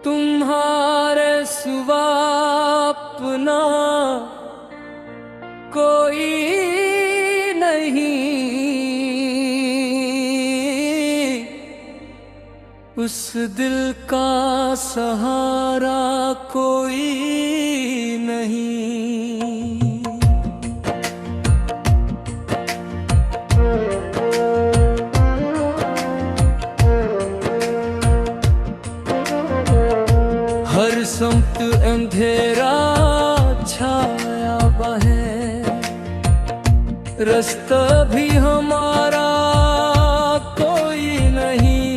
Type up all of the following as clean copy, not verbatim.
तुम्हारे सिवा अपना कोई नहीं, उस दिल का सहारा कोई नहीं। हर समत अंधेरा छाया बहे, रास्ता भी हमारा कोई नहीं।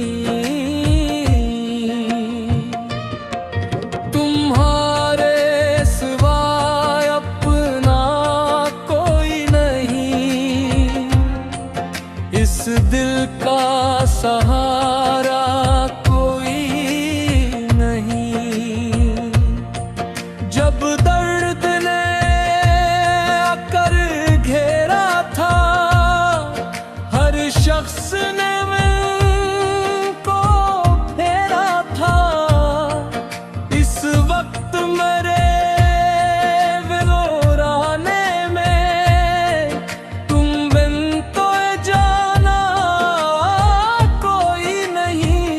तुम्हारे सिवा अपना कोई नहीं, इस दिल का सहारा जब दर्द ने आकर घेरा था, हर शख्स ने मुझको फेरा था। इस वक्त मेरे विलोराने में तुम बिन तो जाना कोई नहीं।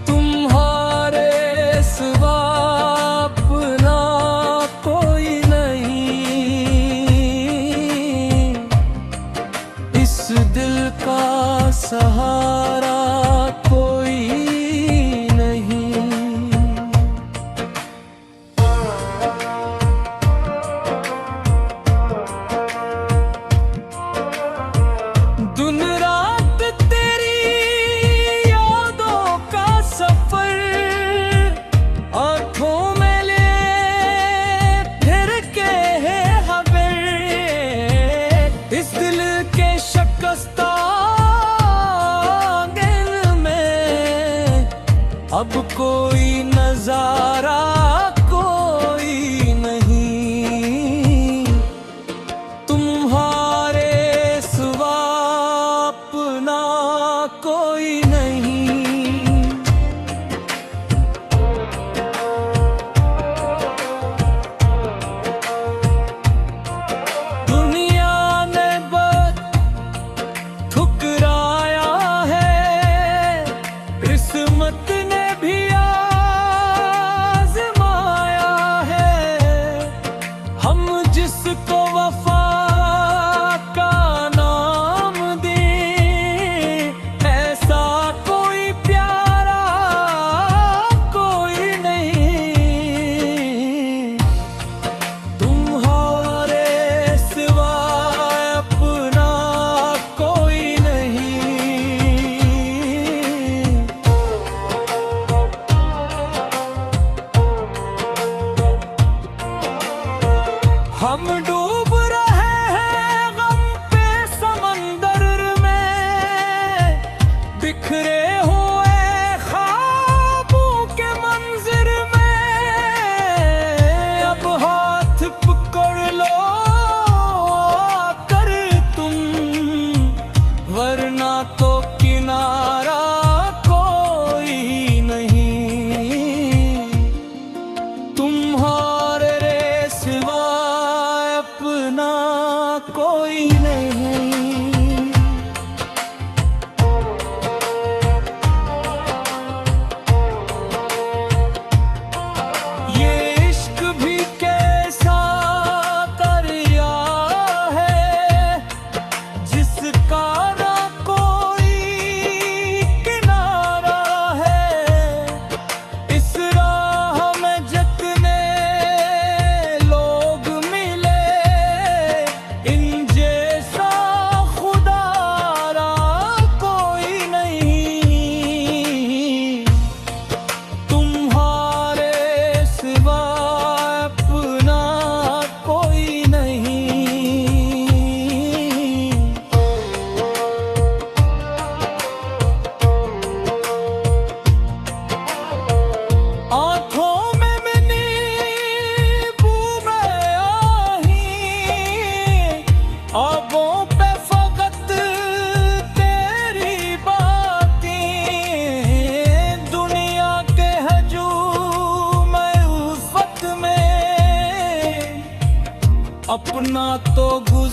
तुम्हारे सिवा अपना कोई नहीं, इस दिल का सहारा कोई नहीं। दिन रात तेरी यादों का सफर, आँखों में ले फिर के है खबर। इस दिल के शिकस्ता दिल में अब कोई नजारा कोई नहीं। तुम्हारे सिवा अपना कोई नहीं। दुनिया ने बस ठुकराया है, किस्मत ने भी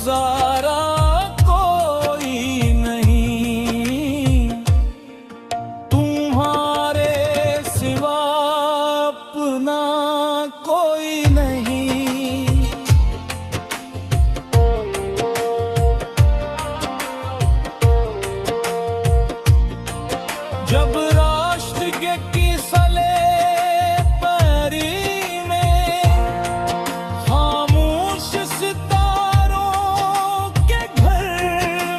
गुजारा कोई नहीं, तुम्हारे सिवा अपना कोई नहीं। जब राष्ट्र की सले पैरी में खामोश सितारों के घर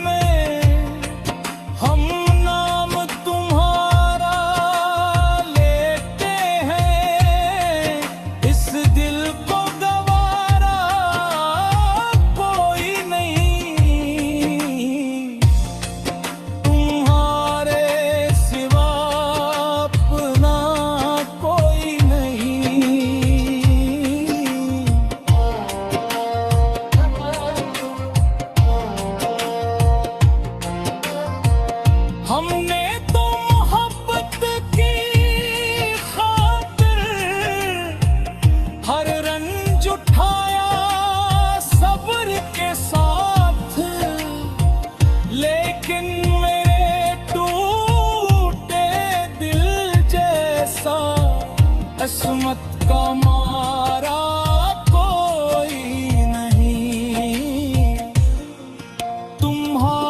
में हम नाम तुम्हारा लेते हैं, इस दिल को गवारा कोई नहीं, तुम्हारे सिवा अपना कोई नहीं। हमने तो मोहब्बत की खातिर हर रंज उठाया सब्र के साथ, लेकिन मेरे टूटे दिल जैसा किस्मत का मारा कोई नहीं, तुम्हारे